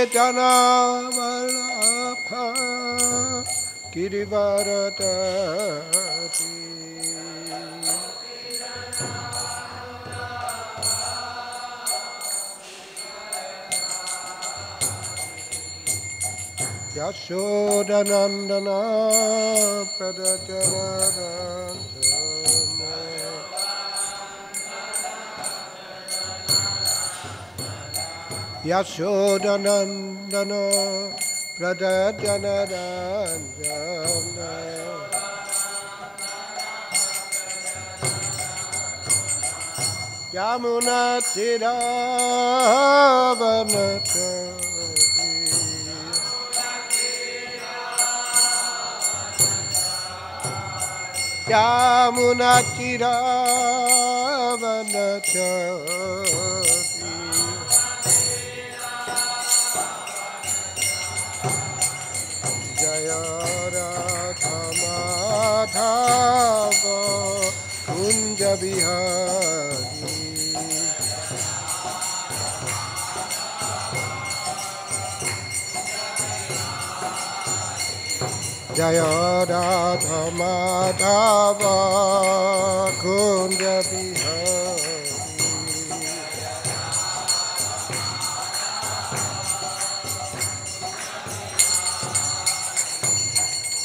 Jana Valapha Kirivaratati Yashodanandana Pradachanadantana Yashodanandana Pradachanadantana Yamunatiravanatari Yamunatiravanatari Jaya Radha Madhava Kunja Bihari Jaya Radha Madhava Kunja Bihari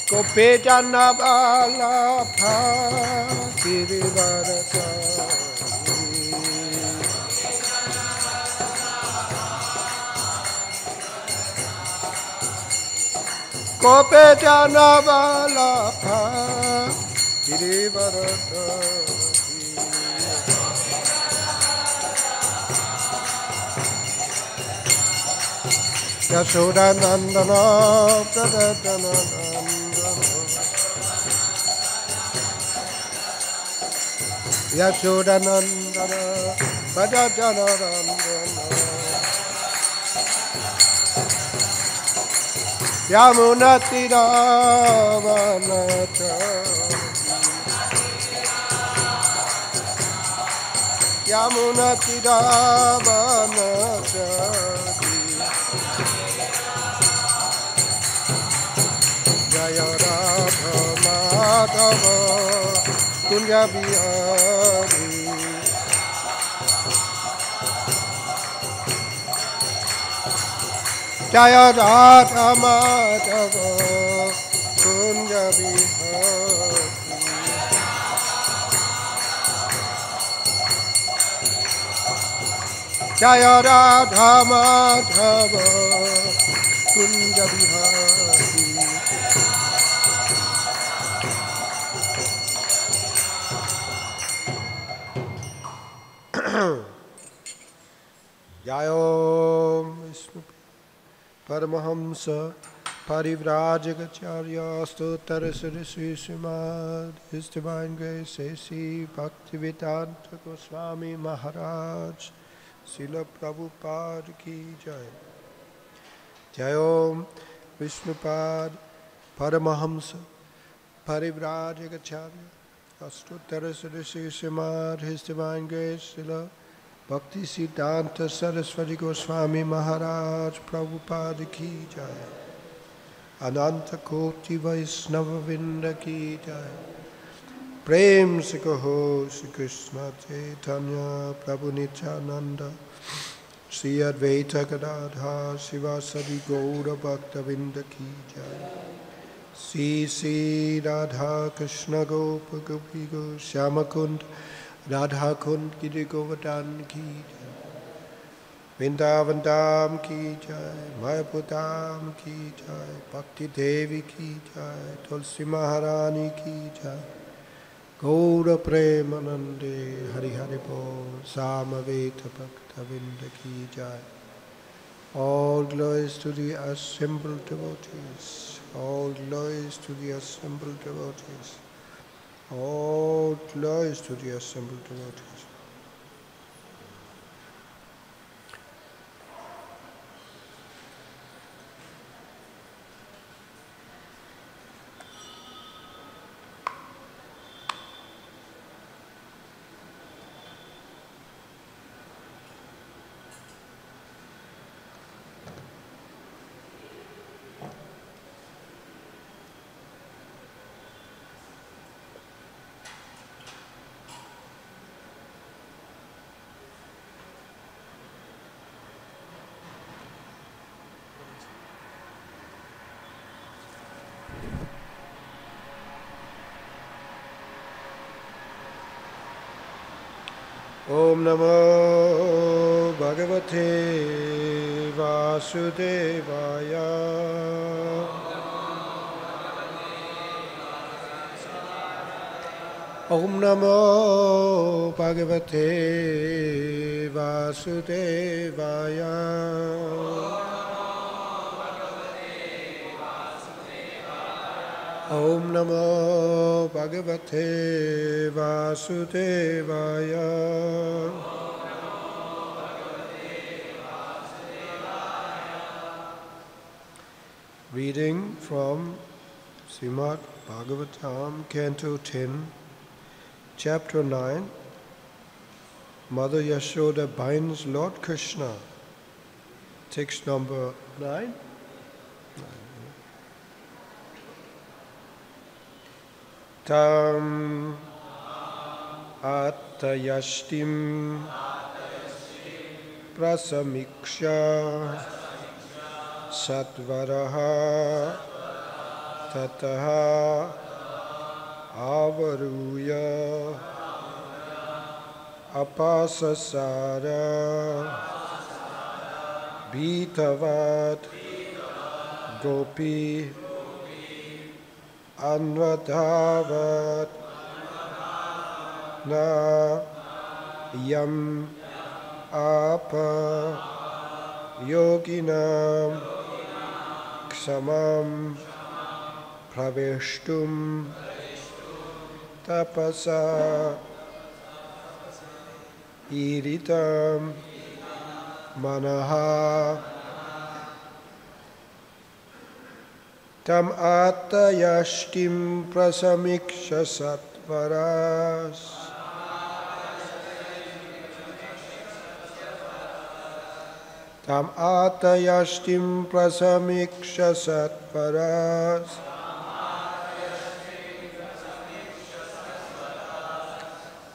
Gopijana Valapha Kirivaratari Gopijana Valapha Kirivaratari Yashodanandana Pradachanadantana Yashodanandana Pradachanadantana Yamunatiravanatari Yamunatiravanatari Jaya Radha Madhava Kunja Bihari Jaya Radha Madhava Kunja Bihari Jaya Radha Madhava Kunja Bihari Jayom Vishnu Paramahamsa Parivrajagacharya Stotarasarasvi Srimad His Divine Grace A.C. Bhaktivedanta Goswami Maharaj Srila Prabhupada Ki Jai Jayom Vishnupad Paramahamsa Parivrajagacharya Stotarasarasvi Srimad His Divine Grace Srila Bhakti Siddhanta Saraswati Goswami Maharaj Prabhupada Ki Jai Ananta Koti Vaisnava Vinda Ki Jai Prem Se Kaho Shri Krishna Chaitanya Prabhu Nityananda Shri Advaita Gadadha Sivasadi Gaura Bhakta Vinda Ki Jai Shri Shri Radha Krishna Gopa Gopi Go Shyamakund Radha Kund Giri Govardhan Ki Jai Vrindavan Dham Ki Jai Mayapur Dham Ki Jai Bhakti Devi Ki Jai Tulsi Maharani Ki Jai Gaura Premanande Hari Hari Bol Samaveta Bhakta Vinda Ki Jai All glories to the assembled devotees. All glories to the assembled devotees. All glories to the assembled devotees. Om Namo Bhagavate Vasudevaya. Om Namo Bhagavate Vasudevaya. Om Namo Bhagavate Vasudevaya. Reading from Srimad Bhagavatam, Canto 10, Chapter 9. Mother Yashoda binds Lord Krishna. Text number 9. Tam Attayashtim Prasamiksha Satvaraha Tataha Avaruya Apasasara Bhitavat Gopi Anvadhavat Na Yam Apa Yoginam Ksamam Praveshtum Tapasa Iritam Manaha Tam Attayashtim Prasamiksha Satvaras Tam Attayashtim Prasamiksha Satvaras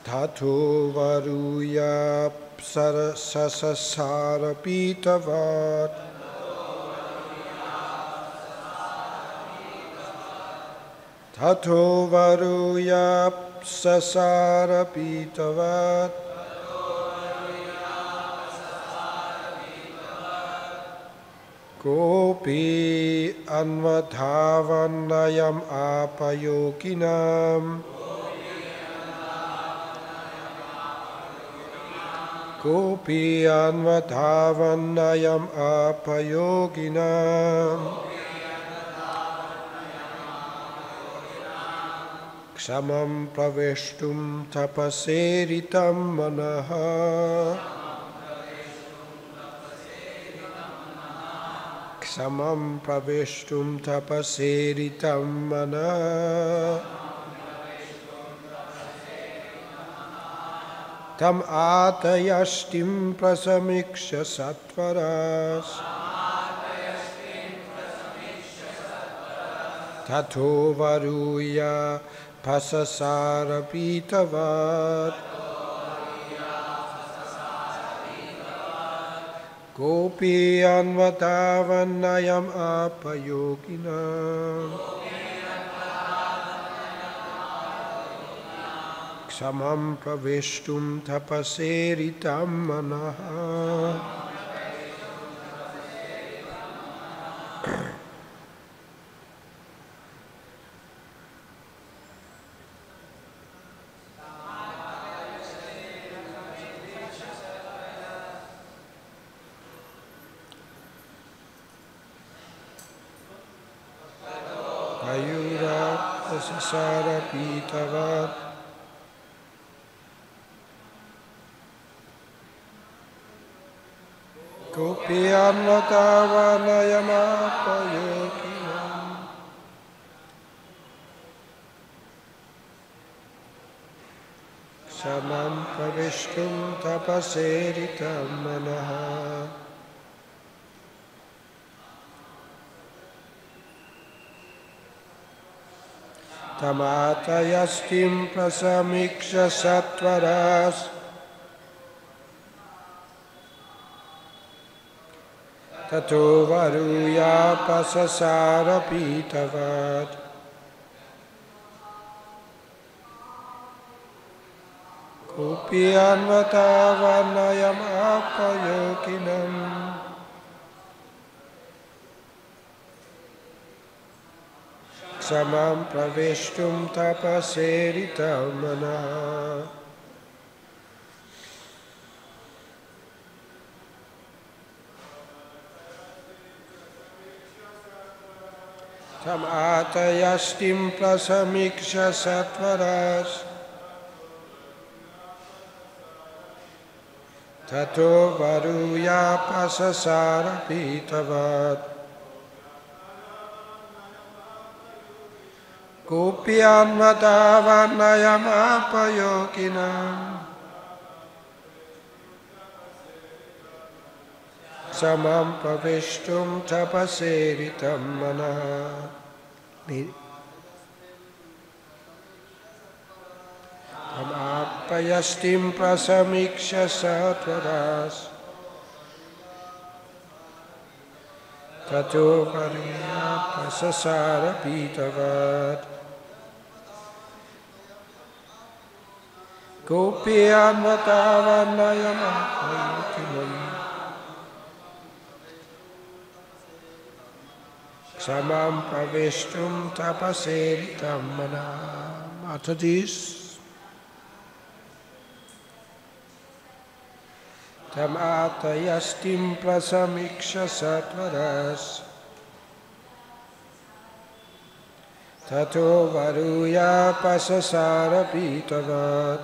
Tato Varuya Sasasara Pitavat Tato Varuya Sasara Pitavat Gopi Anvadhavanayam Apayoginam Gopi Anvadhavanayam Apayoginam Ksamam Praveshtum Tapaseritam Manaha Ksamam Praveshtum Tapaseritam Manaha Tam Attayashtim Prasamiksha Satvaras Tato Varuya Pasasara Pitavat Gopi Anvadhavanayam Apayoginam Ksamam Praveshtum Tapaseritam Manaha Ayura Pasasara Pitavat Gopi Anvadhavanayam Apayoginam Ksamam Praveshtum Tapaseritam Manaha Tam Attayashtim Prasamiksha Satvaras Tato Varuya Pasasara Pitavat Upiyanvatavanayam apayokinam samam praveshtum tapaseritam manah. Tam atayastim prasamiksha satvaras tato varuya pasasara pitavat Gopiyan vadavanayam apayokinam samam pavishtum tapaseritam manah. Tam apayastim prasamiksha satvaras tato varuya pasasara pitavat Gopiyan vadavanayam apayokinam samam praveshtum tapaseritam manah. After this, tam atayastim prasamiksha satvaras tato varuya pasasara pitavat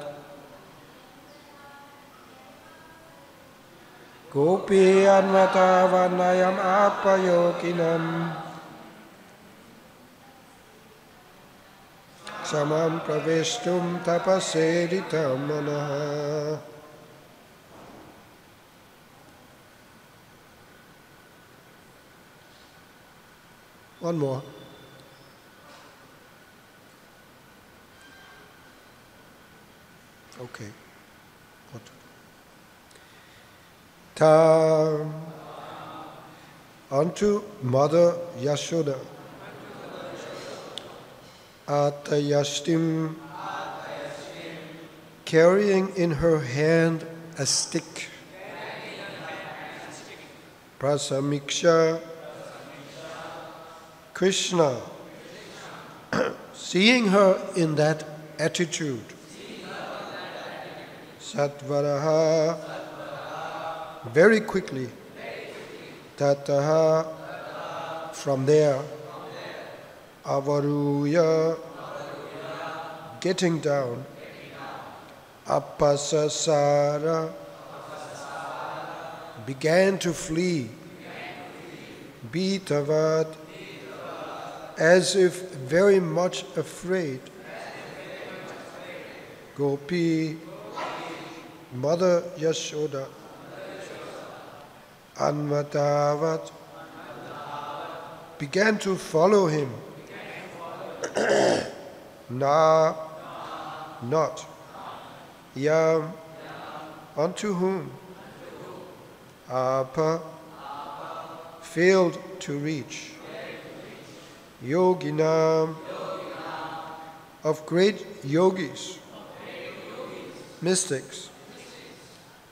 Gopiyan vadavanayam apayokinam samam praveshtum tapaseritam manah. One more. Okay. What? Tam unto Mother Yashoda Atayashtim carrying in her hand a stick Prasamiksha Krishna seeing her in that attitude Satvaraha very quickly Tataha from there Avaruya getting down Apasasara began to flee Bitavat as if very much afraid Gopi Mother Yashoda Anvatavat began to follow him Na not Yam unto whom Apa failed to reach Yoginam of great yogis mystics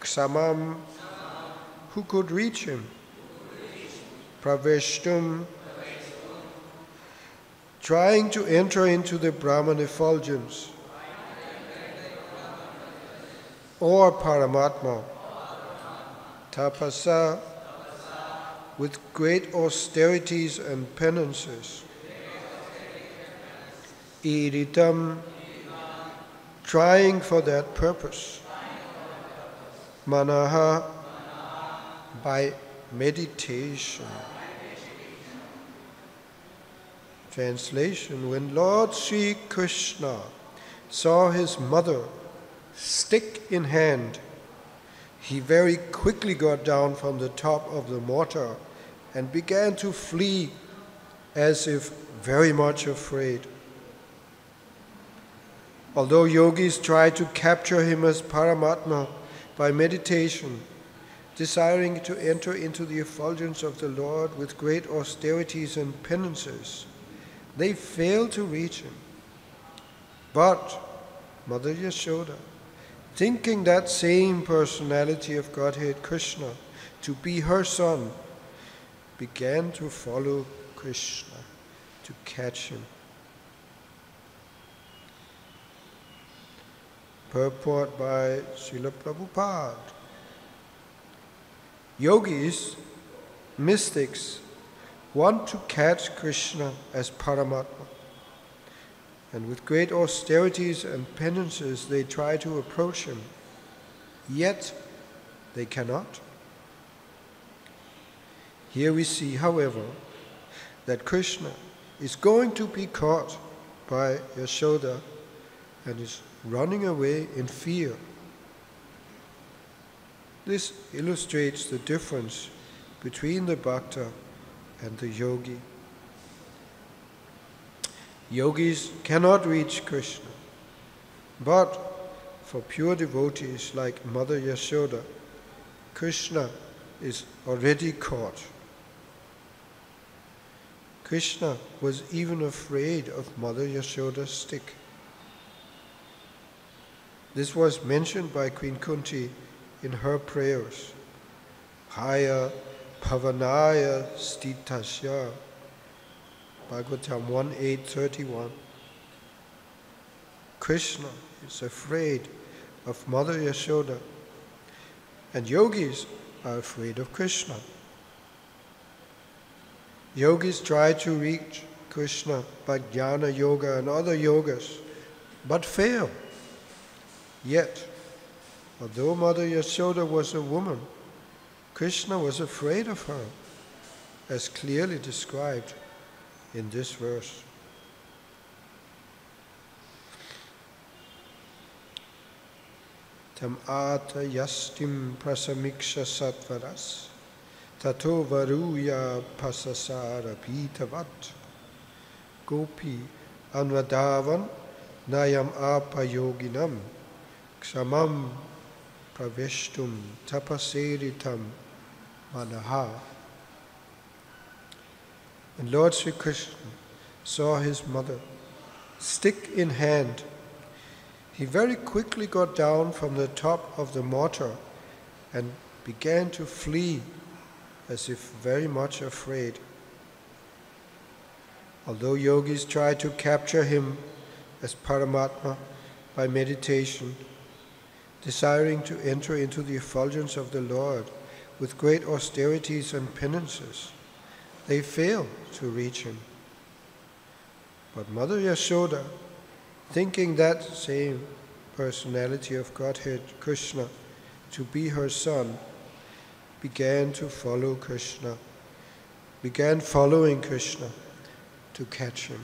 Ksamam who could reach him Praveshtum trying to enter into the Brahman effulgence or Paramatma Tapasa with great austerities and penances Iritam trying for that purpose Manaha by meditation. Translation: when Lord Sri Krishna saw his mother stick in hand, he very quickly got down from the top of the mortar and began to flee as if very much afraid. Although yogis tried to capture him as Paramatma by meditation, desiring to enter into the effulgence of the Lord with great austerities and penances, they failed to reach him. But Mother Yashoda thinking that same personality of Godhead Krishna to be her son, began to follow Krishna, to catch him. Purport by Srila Prabhupada. Yogis, mystics, want to catch Krishna as Paramatma, and with great austerities and penances they try to approach him, yet they cannot. Here we see, however, that Krishna is going to be caught by Yashoda and is running away in fear. This illustrates the difference between the bhakta and the yogi. Yogis cannot reach Krishna, but for pure devotees like Mother Yashoda, Krishna is already caught. Krishna was even afraid of Mother Yashoda's stick. This was mentioned by Queen Kunti in her prayers. Haya Bhavanaya Stitasya, Bhagavatam 1.8.31. Krishna is afraid of Mother Yashoda, and yogis are afraid of Krishna. Yogis try to reach Krishna by jnana yoga and other yogas, but fail. Yet, although Mother Yashoda was a woman, Krishna was afraid of her, as clearly described in this verse. Tam ata yastim prasamiksha satvaras tato varuya pasasara pitavat gopi anvadavan nayam apayoginam kshamam praveshtum tapaseritam manaha. When Lord Sri Krishna saw his mother, stick in hand, he very quickly got down from the top of the mortar and began to flee as if very much afraid. Although yogis try to capture him as Paramatma by meditation, desiring to enter into the effulgence of the Lord with great austerities and penances, they fail to reach him. But Mother Yashoda, thinking that same personality of Godhead Krishna to be her son, began to follow Krishna, began following Krishna to catch him.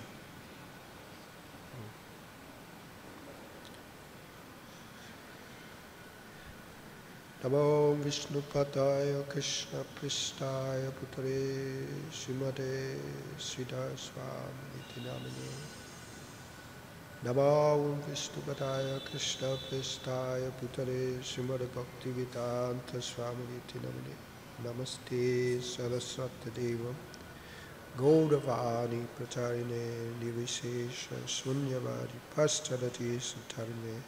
Namo Vishnupadaya Krishna Pristaya Putare Srimate Sridhar Swami Namine. Namo Vishnupadaya Krishna Pristaya Putare Srimate Bhaktivedanta Swami Namine. Namaste Saraswati Devam Gauravani Pratarine Nivishesha Sunyavadi Pastarati Satarine.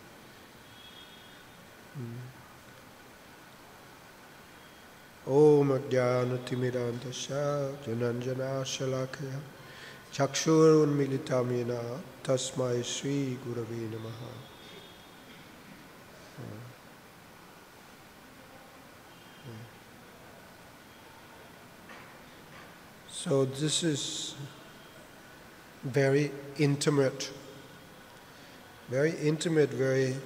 Om Ajnanatimidandasya Jananjana Shalakaya Chakshur Unmilitamina Tasmai Sri Gurave Namaha. So this is very intimate, very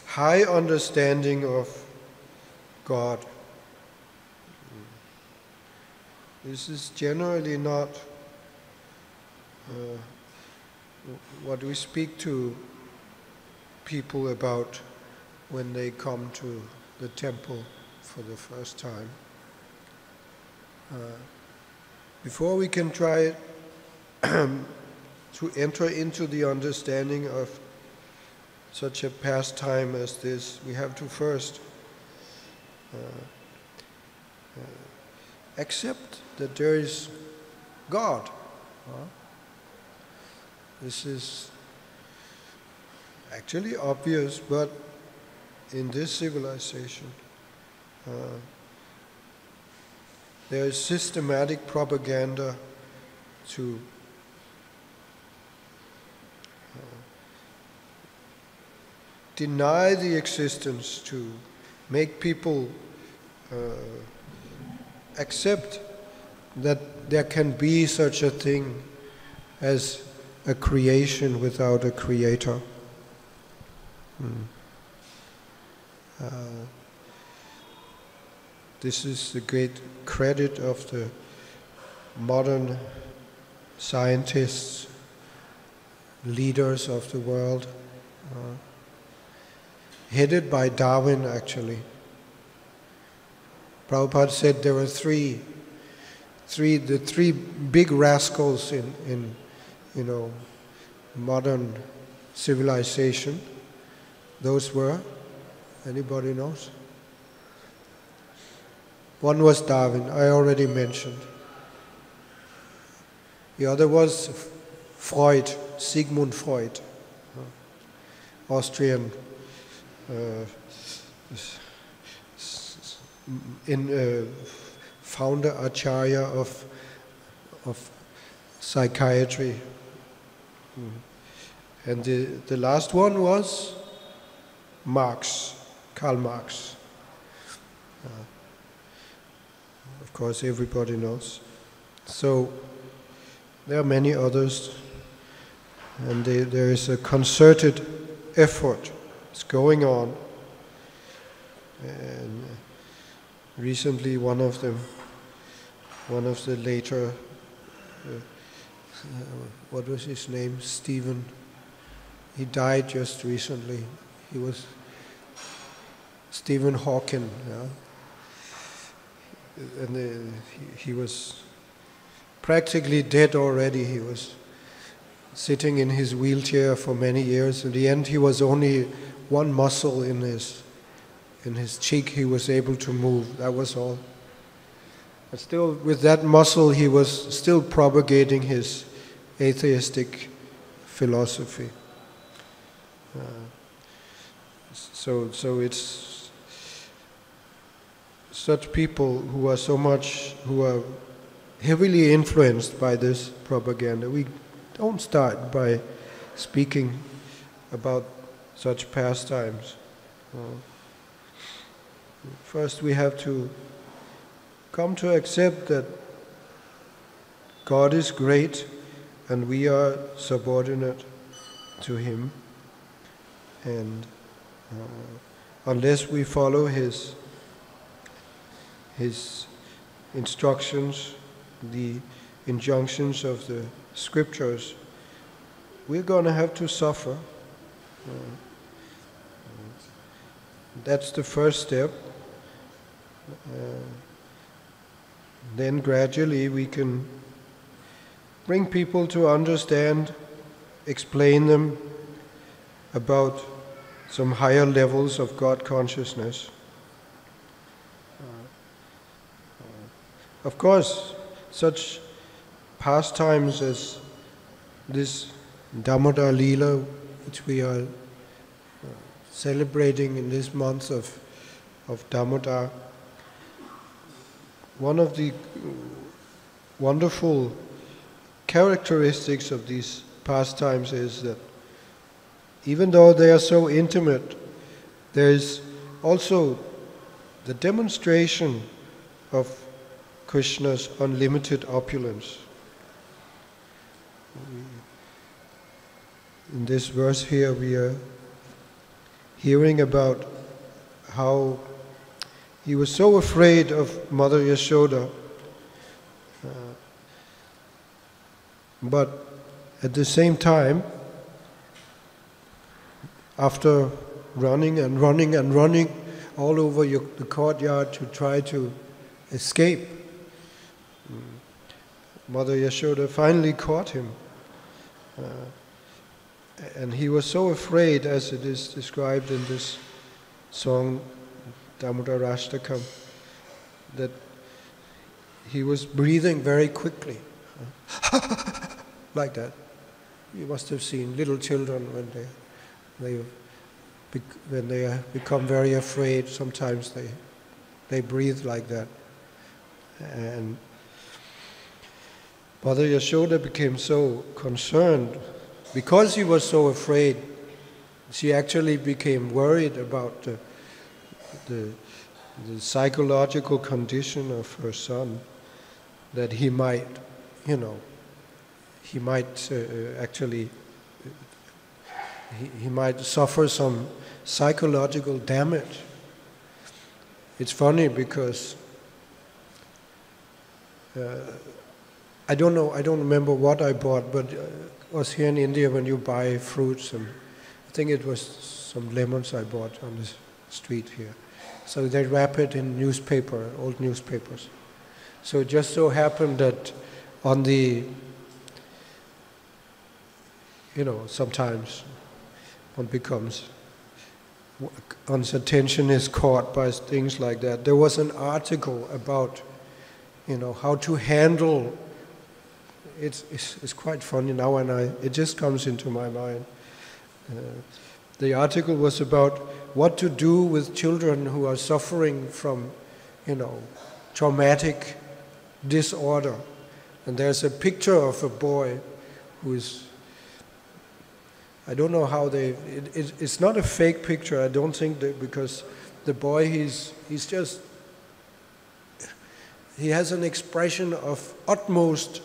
high understanding of God. This is generally not what we speak to people about when they come to the temple for the first time. Before we can try to enter into the understanding of such a pastime as this, we have to first accept that there is God. This is actually obvious, but in this civilization, there is systematic propaganda to deny the existence, to make people accept that there can be such a thing as a creation without a creator. This is the great credit of the modern scientists, leaders of the world, headed by Darwin actually. Prabhupada said there were the three big rascals in modern civilization. Those were, anybody knows? One was Darwin, I already mentioned. The other was Freud, Sigmund Freud, Austrian founder, acharya of psychiatry. And the last one was Marx, Karl Marx. Of course, everybody knows. So there are many others, and there is a concerted effort. It's going on. And recently, one of the later, what was his name? Stephen. He died just recently. He was Stephen Hawking. Yeah? And he was practically dead already. He was sitting in his wheelchair for many years. In the end, he was only one muscle in his cheek he was able to move. That was all. But still, with that muscle, he was still propagating his atheistic philosophy. So it's such people who are heavily influenced by this propaganda. We don't start by speaking about such pastimes. First we have to come to accept that God is great and we are subordinate to Him. And unless we follow His instructions, the injunctions of the scriptures, we're going to have to suffer. That's the first step. Then gradually we can bring people to understand, explain them about some higher levels of God consciousness. Of course, such pastimes as this Damodar Lila, which we are celebrating in this month of Damodar, one of the wonderful characteristics of these pastimes is that even though they are so intimate, there is also the demonstration of Krishna's unlimited opulence. In this verse here we are hearing about how he was so afraid of Mother Yashoda, but at the same time, after running and running and running all over the courtyard to try to escape, Mother Yashoda finally caught him. And he was so afraid, as it is described in this song, Damodar Ashtakam, that he was breathing very quickly. like that. You must have seen little children when they when they become very afraid, sometimes they breathe like that. And Mother Yashoda became so concerned. Because he was so afraid, she actually became worried about the psychological condition of her son, that he might, actually, he might suffer some psychological damage. It's funny because I don't remember what I bought, but it was here in India when you buy fruits, and I think it was some lemons I bought on the street here. So they wrap it in newspaper, old newspapers. So it just so happened that on the, sometimes one's attention is caught by things like that. There was an article about, how to handle. It's quite funny now, and it just comes into my mind. The article was about what to do with children who are suffering from, traumatic disorder. And there's a picture of a boy who is, I don't know how it's not a fake picture, I don't think, because the boy, he has an expression of utmost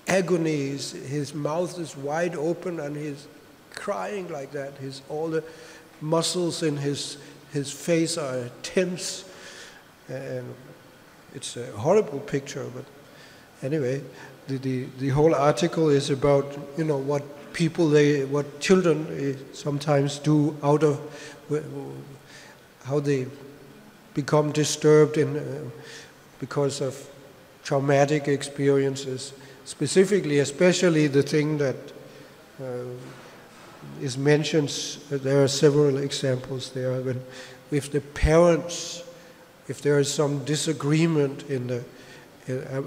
agony. His mouth is wide open and he's crying like that. All the muscles in his face are tense, and it's a horrible picture. But anyway, the whole article is about what children sometimes do out of how they become disturbed because of traumatic experiences, especially the thing that is mentioned. There are several examples there. If the parents, if there is some disagreement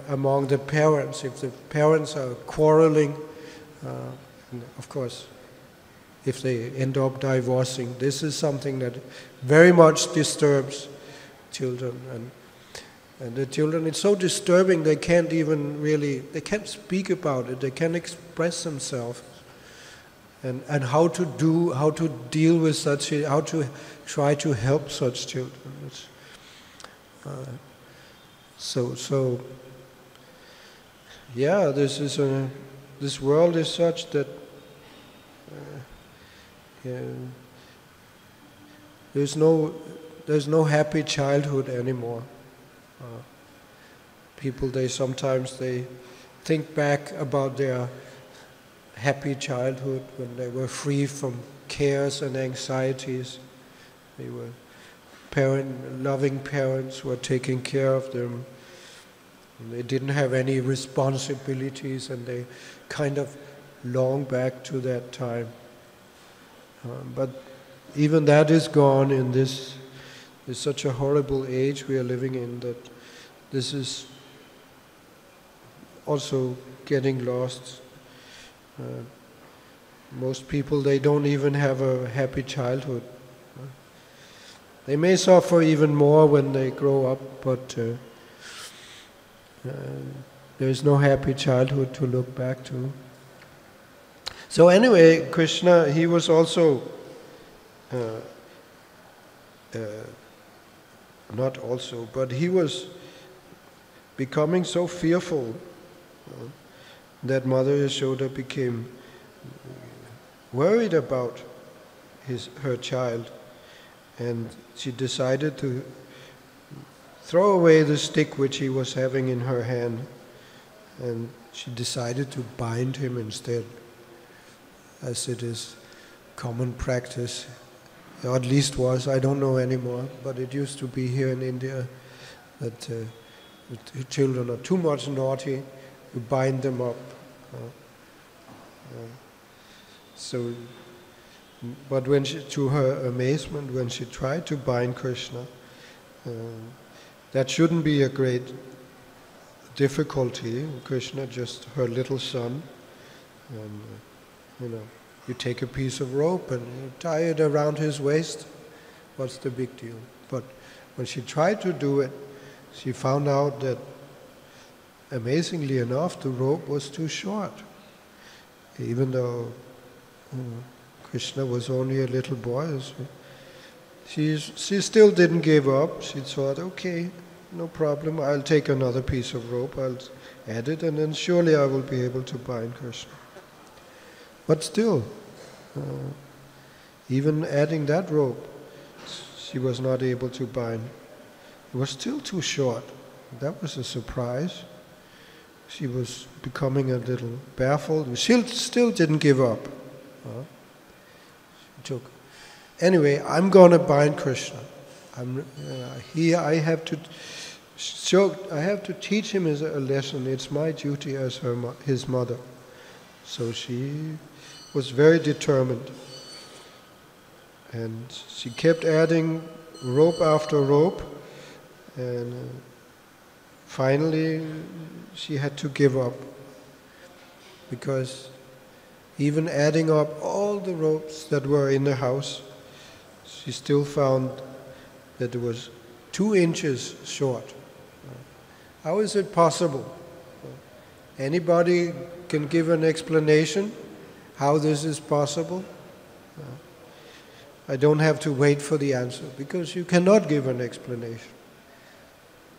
among the parents, if the parents are quarreling, and of course, if they end up divorcing, this is something that very much disturbs children. And the children, it's so disturbing, they can't speak about it, they can't express themselves. And how to deal with how to try to help such children. This world is such that there's no happy childhood anymore. People, they think back about their happy childhood when they were free from cares and anxieties. They were loving parents who were taking care of them. And they didn't have any responsibilities, and they kind of long back to that time. But even that is gone in this. It's such a horrible age we are living in that this is also getting lost. Most people, they don't even have a happy childhood. They may suffer even more when they grow up, but there's no happy childhood to look back to. So anyway, Krishna, he was also but he was becoming so fearful that Mother Yashoda became worried about her child, and she decided to throw away the stick which he was having in her hand, and she decided to bind him instead, as it is common practice, or at least was, I don't know anymore, but it used to be here in India that if children are too much naughty, you bind them up. But to her amazement, when she tried to bind Krishna, that shouldn't be a great difficulty. Krishna, just her little son, and You take a piece of rope and you tie it around his waist. What's the big deal? But when she tried to do it, she found out that, amazingly enough, the rope was too short. Even though Krishna was only a little boy, she still didn't give up. She thought, okay, no problem, I'll take another piece of rope, I'll add it, and then surely I will be able to bind Krishna. But still, even adding that rope, she was not able to bind. It was still too short. That was a surprise. She was becoming a little baffled. She still didn't give up. She took. Anyway, I'm going to bind Krishna. I have to teach him a lesson. It's my duty as his mother. So she was very determined. And she kept adding rope after rope. And finally, she had to give up. Because even adding up all the ropes that were in the house, she still found that it was 2 inches short. How is it possible? Anybody can give an explanation how this is possible? I don't have to wait for the answer, because you cannot give an explanation.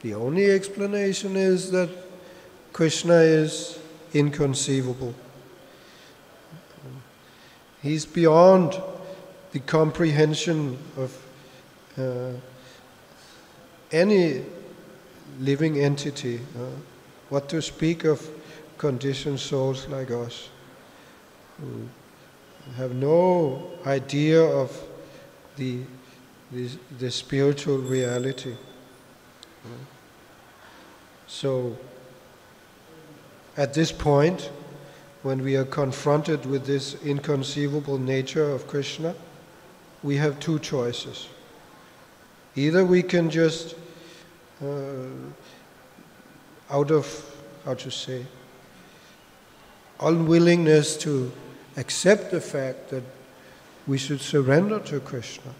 The only explanation is that Krishna is inconceivable. He's beyond the comprehension of any living entity. What to speak of conditioned souls like us, who have no idea of the spiritual reality. So, at this point, when we are confronted with this inconceivable nature of Krishna, we have 2 choices. Either we can just, out of, unwillingness to accept the fact that we should surrender to Krishna,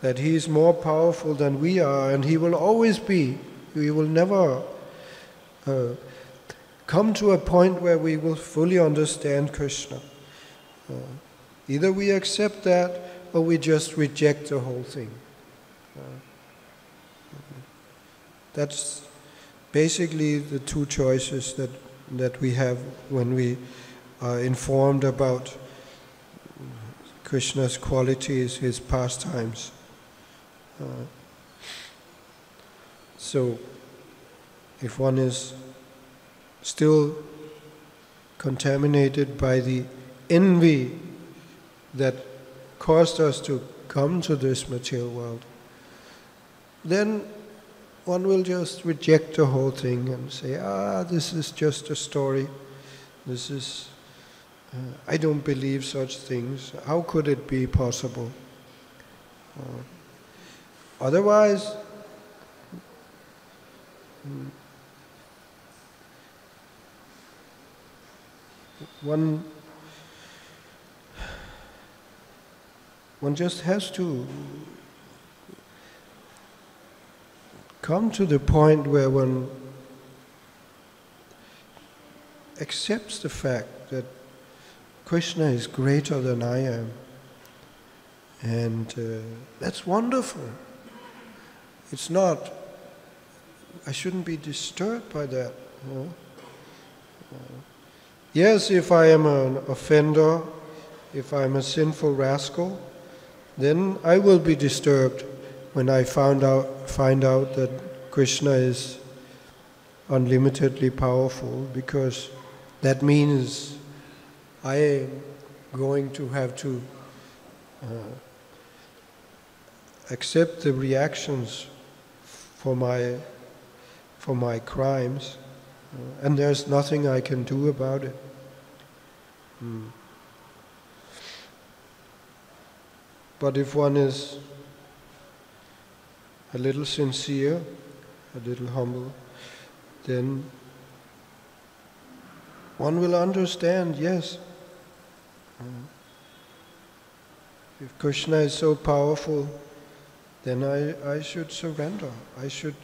that he is more powerful than we are, and he will always be. We will never come to a point where we will fully understand Krishna. Either we accept that, or we just reject the whole thing. That's basically the 2 choices that we have when we are informed about Krishna's qualities, his pastimes. So, if one is still contaminated by the envy that caused us to come to this material world, then one will just reject the whole thing and say, this is just a story. This is, I don't believe such things. How could it be possible? Otherwise, one just has to come to the point where one accepts the fact that Krishna is greater than I am. And that's wonderful. It's not, I shouldn't be disturbed by that. Yes, if I am an offender, if I'm a sinful rascal, then I will be disturbed when I find out that Krishna is unlimitedly powerful, because that means I am going to have to accept the reactions for my crimes, and there's nothing I can do about it. But if one is a little sincere, a little humble, then one will understand, yes, If Krishna is so powerful, then I should surrender. I should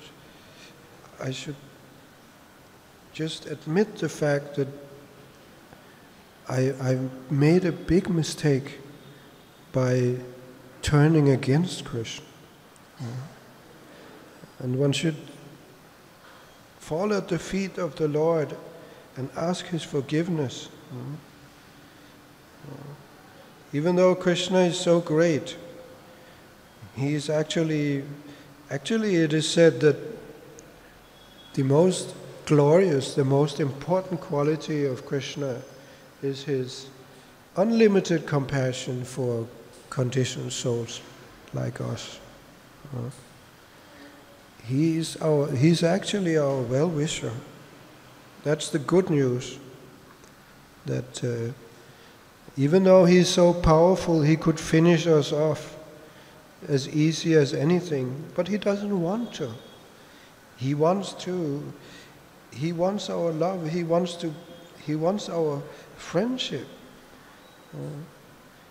just admit the fact that I've made a big mistake by turning against Krishna. And one should fall at the feet of the Lord and ask His forgiveness. Even though Krishna is so great, He is actually it is said that the most glorious, the most important quality of Krishna is His unlimited compassion for conditioned souls like us. He's actually our well-wisher. That's the good news. That even though He's so powerful, He could finish us off as easy as anything, but He doesn't want to. He wants our love. He wants our friendship.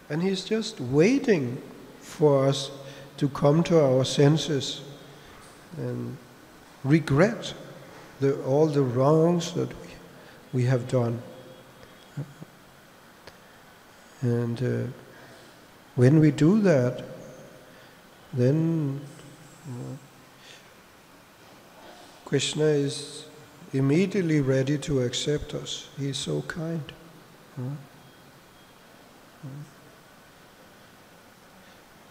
And He's just waiting for us to come to our senses and regret all the wrongs that we have done. And when we do that, then Krishna is immediately ready to accept us. He is so kind.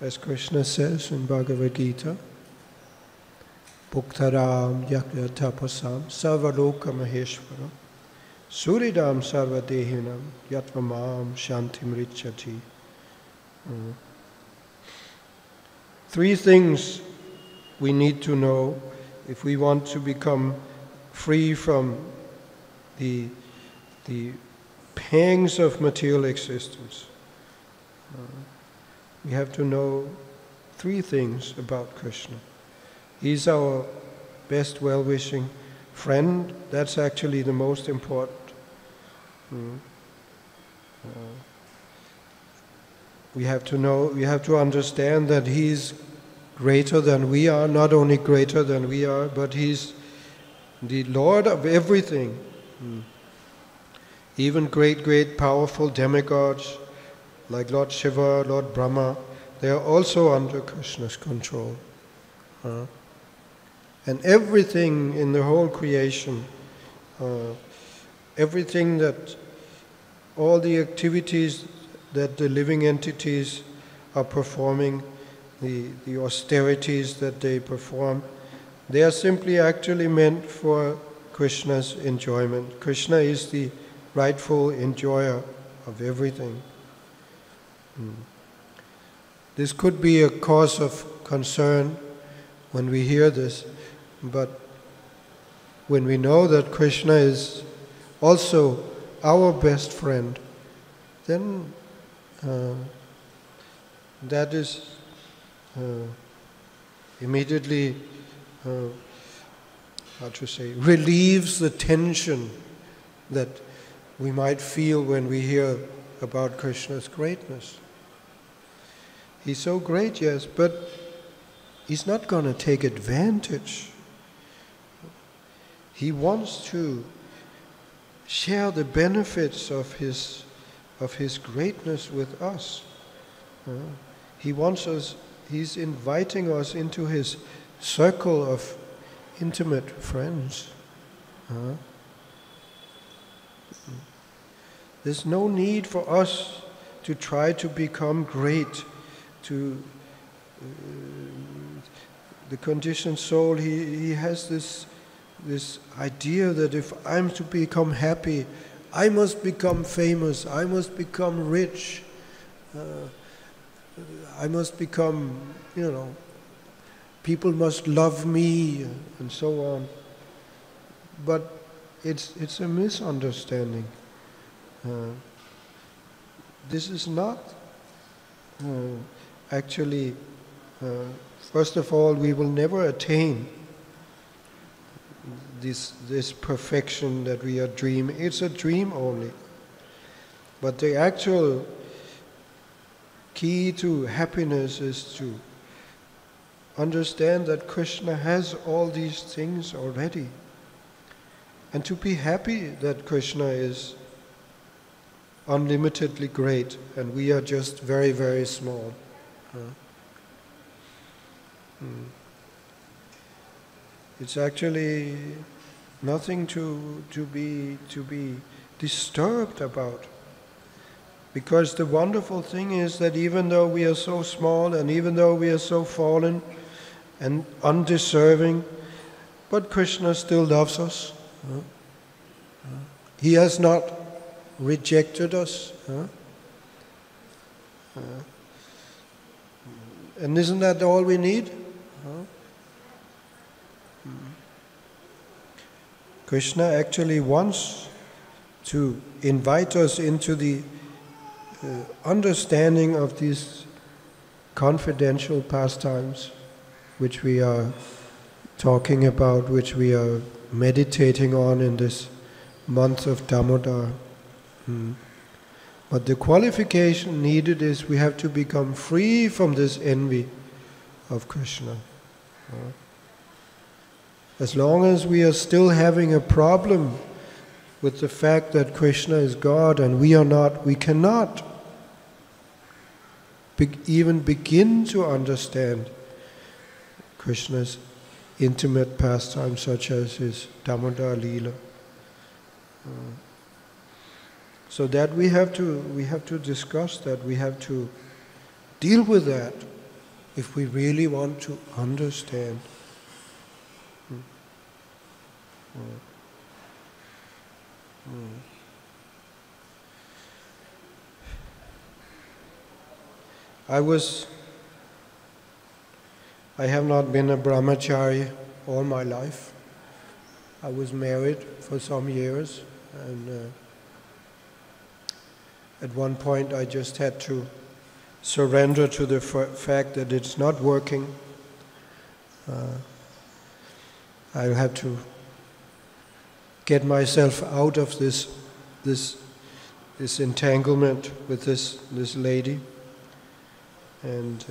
As Krishna says in Bhagavad Gita, Bhuktaram yakya tapasam sarvaloka maheshwaram suridam sarvadehinam yatvamam shantim richati. Three things we need to know if we want to become free from the pangs of material existence. We have to know three things about Krishna. He's our best well-wishing friend. That's actually the most important. We have to understand that He's greater than we are, not only greater than we are, but He's the Lord of everything. Even great powerful demigods like Lord Shiva, Lord Brahma, they are also under Krishna's control. And everything in the whole creation, everything that, all the activities that the living entities are performing, the austerities that they perform, they are simply actually meant for Krishna's enjoyment. Krishna is the rightful enjoyer of everything. This could be a cause of concern when we hear this, but when we know that Krishna is also our best friend, then that is immediately, relieves the tension that we might feel when we hear about Krishna's greatness. He's so great, yes, but He's not going to take advantage. He wants to share the benefits of His greatness with us. He's inviting us into His circle of intimate friends. There's no need for us to try to become great. The conditioned soul, he has this idea that if I'm to become happy, I must become famous, I must become rich, I must become, people must love me, and so on. But it's a misunderstanding. This is not actually, first of all, we will never attain this perfection that we are dreaming. It's a dream only. But the actual key to happiness is to understand that Krishna has all these things already, and to be happy that Krishna is unlimitedly great and we are just very, very small. It's actually nothing to be disturbed about. Because the wonderful thing is that even though we are so small and even though we are so fallen and undeserving, but Krishna still loves us. He has not rejected us. And isn't that all we need? Krishna actually wants to invite us into the understanding of these confidential pastimes which we are talking about, which we are meditating on in this month of Damodar. But the qualification needed is we have to become free from this envy of Krishna. As long as we are still having a problem with the fact that Krishna is God and we are not, we cannot even begin to understand Krishna's intimate pastimes such as his Damodar Lila. So that we have to discuss that, we have to deal with that if we really want to understand. I have not been a brahmachari all my life. I was married for some years, and at one point I just had to surrender to the fact that it's not working. I had to get myself out of this entanglement with this lady. And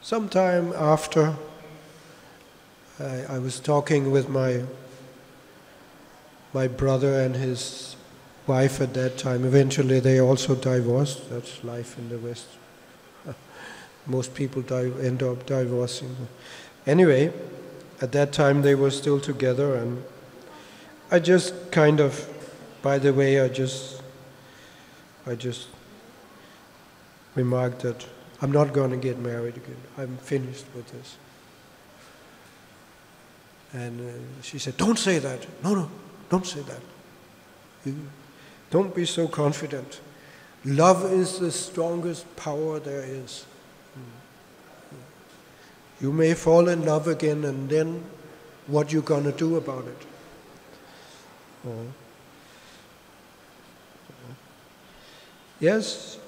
sometime after, I was talking with my brother and his wife at that time. Eventually they also divorced. That's life in the West. Most people end up divorcing. Anyway, at that time they were still together, and I just kind of, by the way, I just remarked that I'm not going to get married again. I'm finished with this. And she said, "Don't say that. No, don't say that. Don't be so confident. Love is the strongest power there is. You may fall in love again, and then what you going to do about it?" Yes,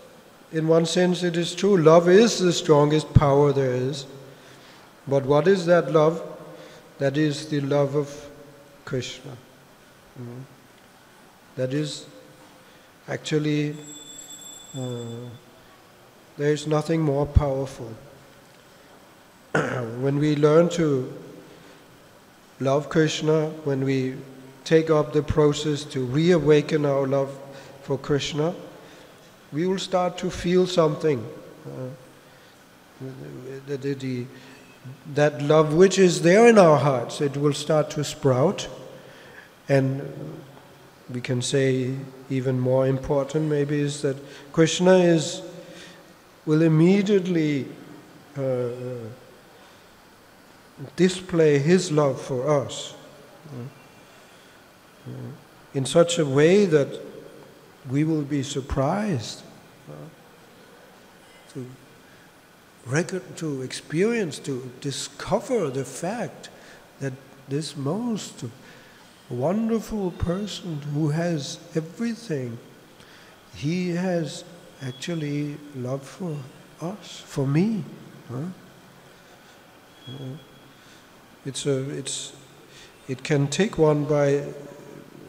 in one sense it is true. Love is the strongest power there is. But what is that love? That is the love of Krishna. That is actually, there is nothing more powerful. When we learn to love Krishna, when we take up the process to reawaken our love for Krishna, we will start to feel something. That love which is there in our hearts, it will start to sprout. And we can say even more important maybe is that Krishna will immediately display his love for us in such a way that we will be surprised to experience, to discover the fact that this most wonderful person who has everything, he has actually love for us, for me. It can take one by.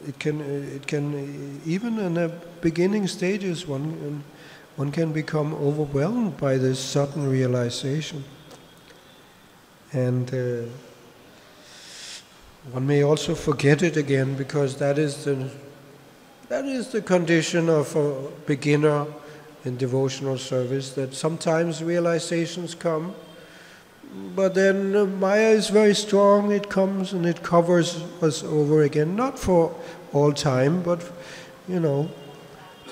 It can even in the beginning stages. One one can become overwhelmed by this sudden realization. And one may also forget it again, because that is the condition of a beginner in devotional service, that sometimes realizations come, but then Maya is very strong, it comes and it covers us over again, not for all time, but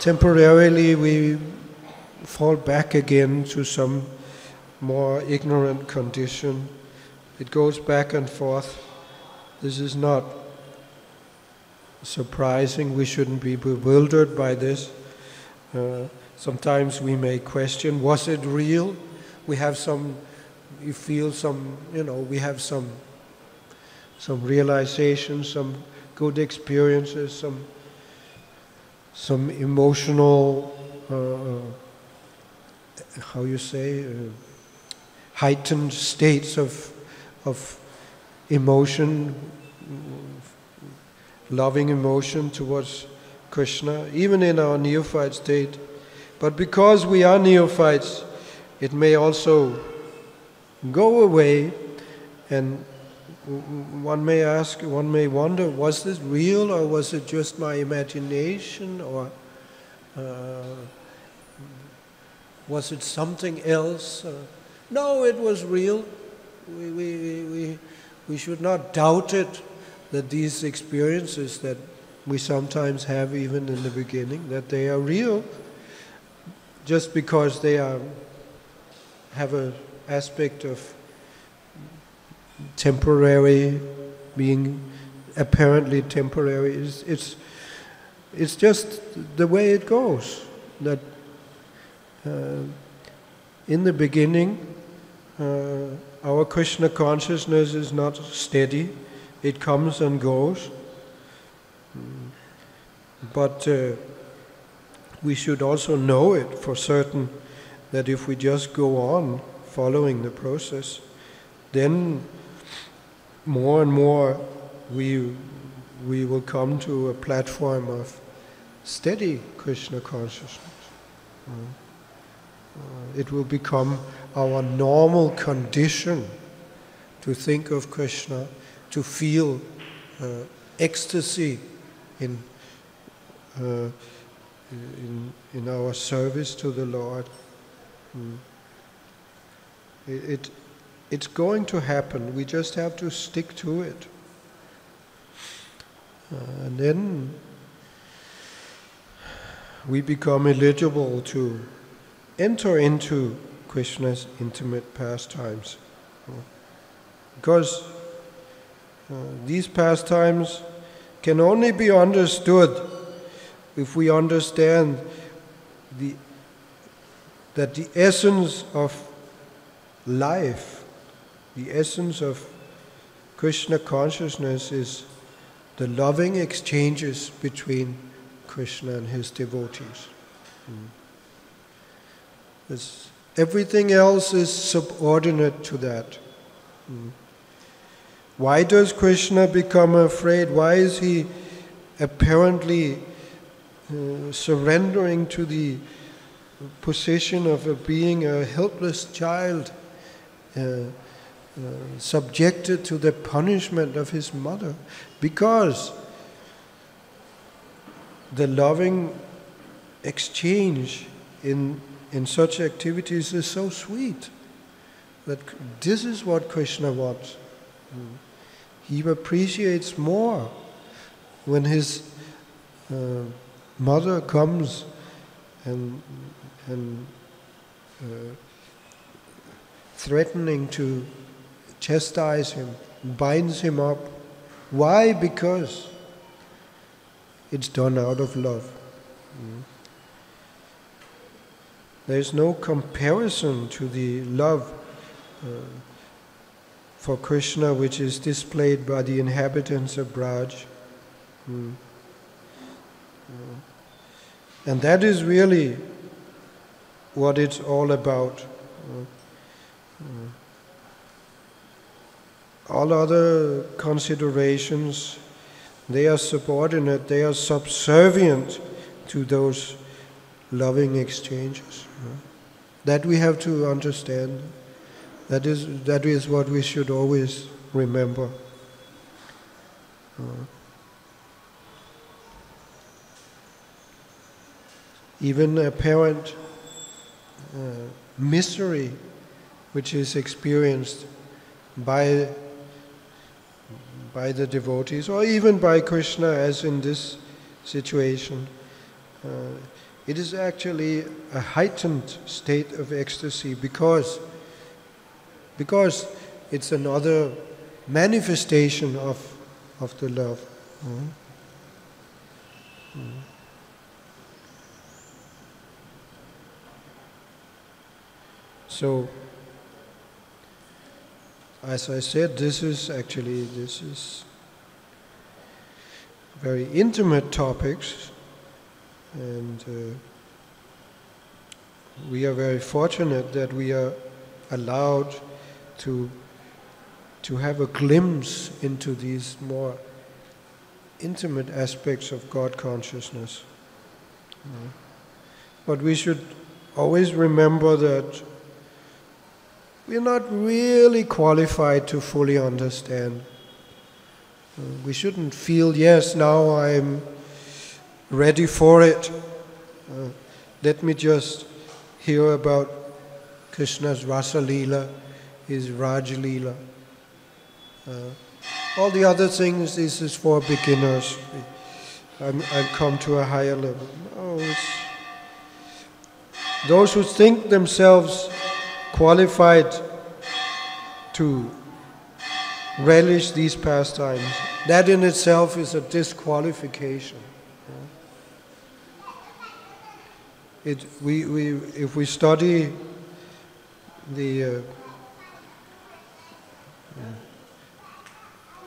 temporarily we fall back again to some more ignorant condition. It goes back and forth. This is not surprising. We shouldn't be bewildered by this. Sometimes we may question, was it real? We have some realizations, some good experiences, some emotional, heightened states of emotion, loving emotion towards Krishna, even in our neophyte state. But because we are neophytes, it may also go away, and one may wonder, was this real, or was it just my imagination, or was it something else? No, it was real. We should not doubt it, that these experiences that we sometimes have even in the beginning, that they are real, just because they have an aspect of temporary, being apparently temporary. It's just the way it goes, that in the beginning our Krishna consciousness is not steady. It comes and goes. But we should also know it for certain, that if we just go on following the process, then more and more we will come to a platform of steady Krishna consciousness. It will become our normal condition to think of Krishna, to feel ecstasy in our service to the Lord. It's going to happen. We just have to stick to it. And then we become eligible to enter into Krishna's intimate pastimes. Because these pastimes can only be understood if we understand that the essence of life, the essence of Krishna consciousness, is the loving exchanges between Krishna and his devotees. Everything else is subordinate to that. Why does Krishna become afraid? Why is he apparently surrendering to the position of being a helpless child, subjected to the punishment of his mother? Because the loving exchange in such activities is so sweet, that this is what Krishna wants. He appreciates more when his mother comes and threatening to chastise him, binds him up. Why? Because it's done out of love. There's no comparison to the love for Krishna which is displayed by the inhabitants of Braj. And that is really what it's all about. All other considerations, they are subordinate, they are subservient to those loving exchanges. That we have to understand. That is what we should always remember. Even apparent misery which is experienced by the devotees, or even by Krishna, as in this situation, it is actually a heightened state of ecstasy because it's another manifestation of the love. So, as I said, this is very intimate topics, and we are very fortunate that we are allowed to have a glimpse into these more intimate aspects of God consciousness. But we should always remember that we are not really qualified to fully understand. We shouldn't feel, yes, now I'm ready for it. Let me just hear about Krishna's Rasa Lila, his Raj Lila. All the other things, this is for beginners. I've come to a higher level. No, those who think themselves qualified to relish these pastimes, that in itself is a disqualification. If we study the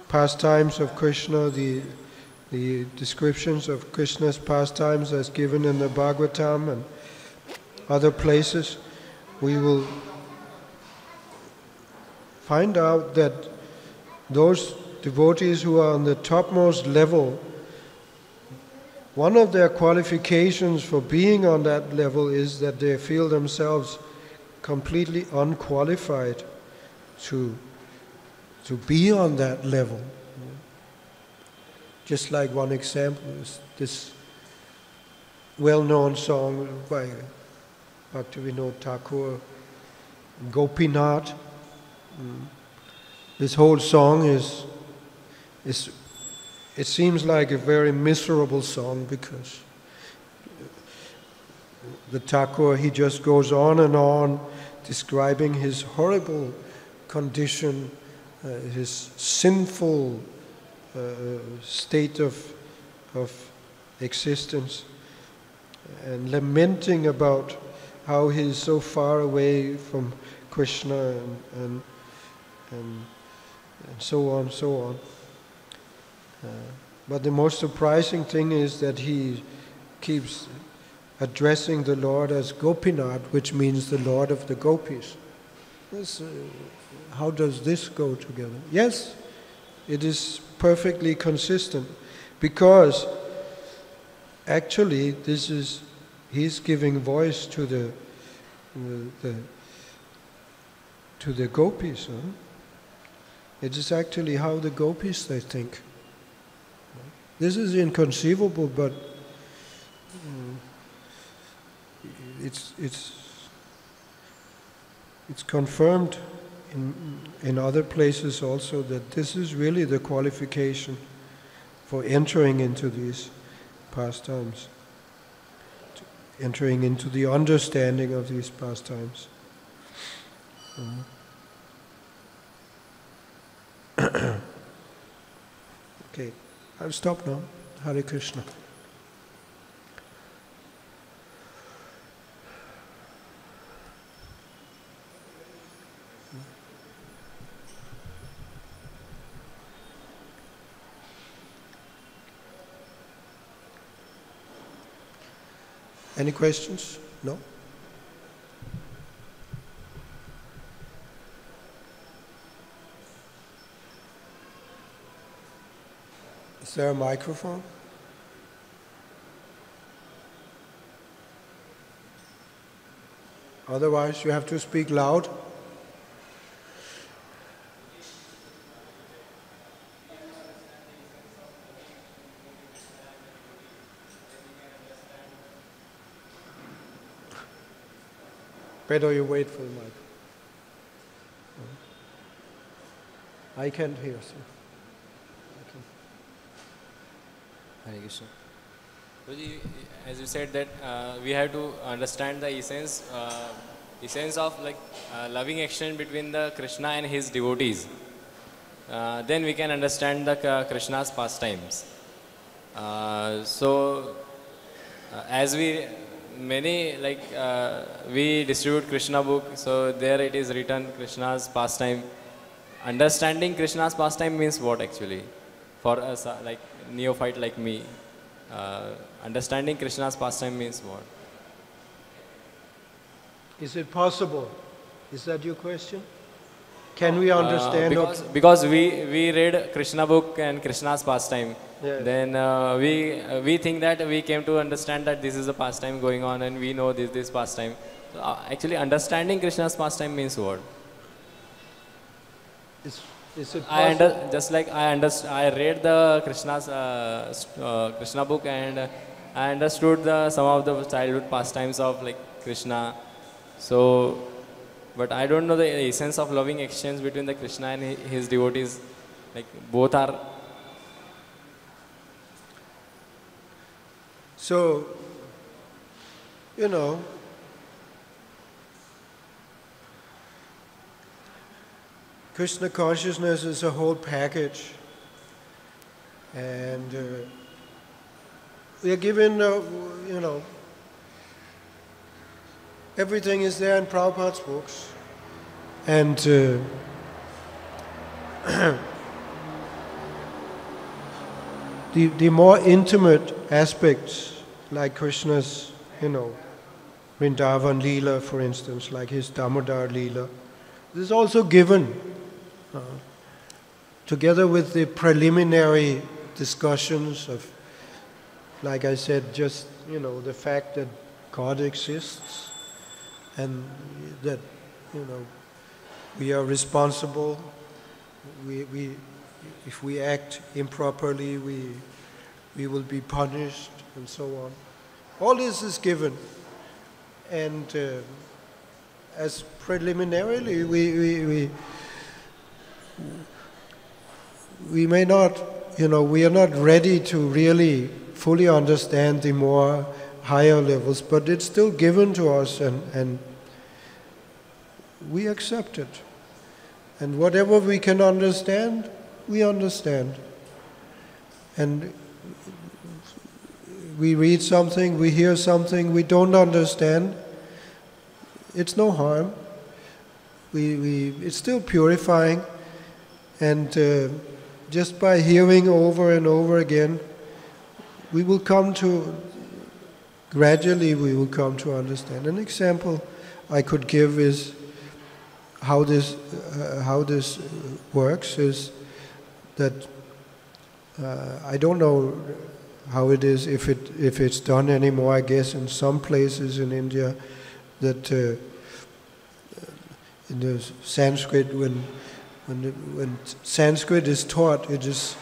pastimes of Krishna, the descriptions of Krishna's pastimes as given in the Bhagavatam and other places, we will find out that those devotees who are on the topmost level, one of their qualifications for being on that level is that they feel themselves completely unqualified to be on that level. Just like one example is this well-known song by Bhaktivinoda Thakur, Gopinath. This whole song is it seems like a very miserable song, because the Thakur, he just goes on and on describing his horrible condition, his sinful state of existence, and lamenting about how he is so far away from Krishna and so on, so on. But the most surprising thing is that he keeps addressing the Lord as Gopinath, which means the Lord of the gopis. How does this go together? Yes, it is perfectly consistent, because actually he's giving voice to the gopis. It is actually how the gopis they think. This is inconceivable, but it's confirmed in other places also that this is really the qualification for entering into these pastimes, entering into the understanding of these pastimes. Okay, I'll stop now. Hare Krishna. Any questions? No? Is there a microphone? Otherwise, you have to speak loud. Better you wait for the mic. I can't hear, sir. Hare Krishna. As you said that we have to understand the essence of like loving action between the Krishna and his devotees. Then we can understand the Krishna's pastimes. As we we distribute Krishna book, so there it is written Krishna's pastime. Understanding Krishna's pastime means what actually? For us, like neophyte like me, understanding Krishna's pastime means what? Is it possible? Is that your question? Can we understand? Because we read Krishna book and Krishna's pastime. Yes. Then we think that we came to understand that this is a pastime going on, and we know this pastime. So, actually, understanding Krishna's pastime means what? Is it possible? I read the Krishna's Krishna book, and I understood some of the childhood pastimes of like Krishna. So, but I don't know the essence of loving exchange between the Krishna and his devotees. Like both are. So, Krishna consciousness is a whole package, and we are given, everything is there in Prabhupada's books, and the more intimate aspects, like Krishna's, Vrindavan Lila, for instance, like his Damodar Lila, this is also given. Together with the preliminary discussions of, like I said, just, the fact that God exists and that, we are responsible. If we act improperly, we will be punished and so on. All this is given. And as preliminarily, we may not, we are not ready to really fully understand the more higher levels, but it's still given to us, and we accept it. And whatever we can understand, we understand. And we read something, we hear something we don't understand, it's no harm. It's still purifying. And just by hearing over and over again, gradually we will come to understand. An example I could give is how this works is that I don't know how it is, if it's done anymore. I guess in some places in India that in the Sanskrit, when Sanskrit is taught, it is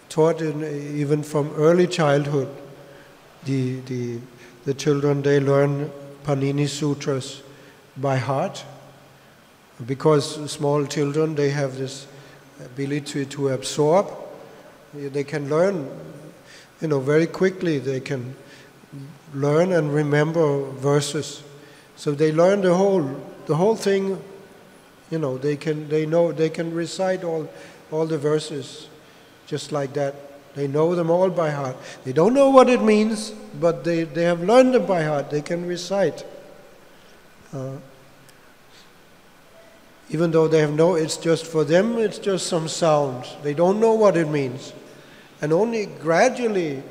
taught even from early childhood. The children, they learn Panini Sutras by heart, because small children, they have this ability to absorb. They can learn, very quickly. They can learn and remember verses. So they learn the whole thing. They can recite all the verses just like that. They know them all by heart. They don't know what it means, but they have learned them by heart. They can recite. Even though they have it's just for them, it's just some sounds. They don't know what it means. And only gradually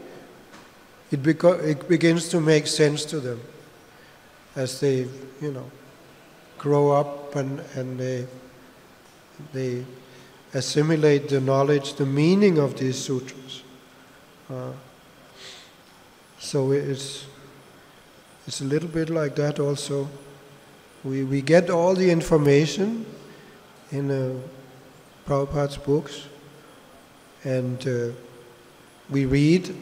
it begins to make sense to them as they, grow up and they assimilate the knowledge, the meaning of these sutras. So it's a little bit like that also. We get all the information in Prabhupada's books, and we read,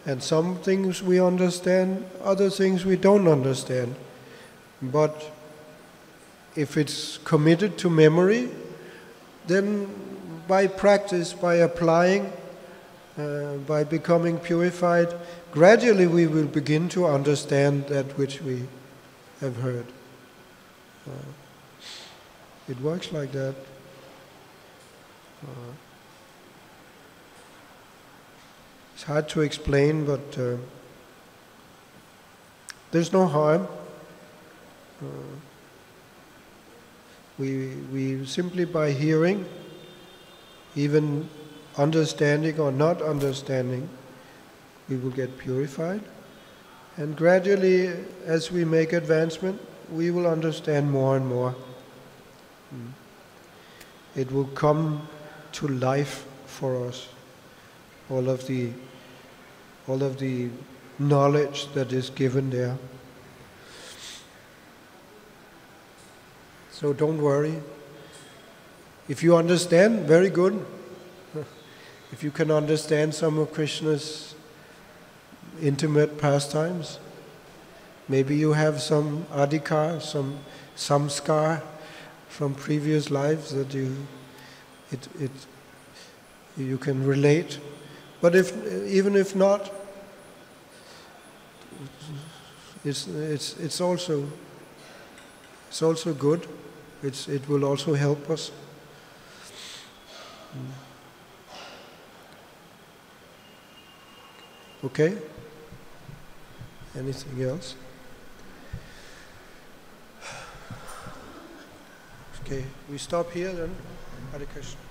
and some things we understand, other things we don't understand. But if it's committed to memory, then by practice, by applying, by becoming purified, gradually we will begin to understand that which we have heard. It works like that. It's hard to explain, but there's no harm. We simply by hearing, even understanding or not understanding, we will get purified. And gradually, as we make advancement, we will understand more and more. It will come to life for us, all of the knowledge that is given there. So don't worry. If you understand, very good. If you can understand some of Krishna's intimate pastimes, maybe you have some adhikar, some samskar from previous lives that you can relate. But even if not, it's also good. It will also help us. Okay? Anything else? Okay, we stop here then. Hare Krishna.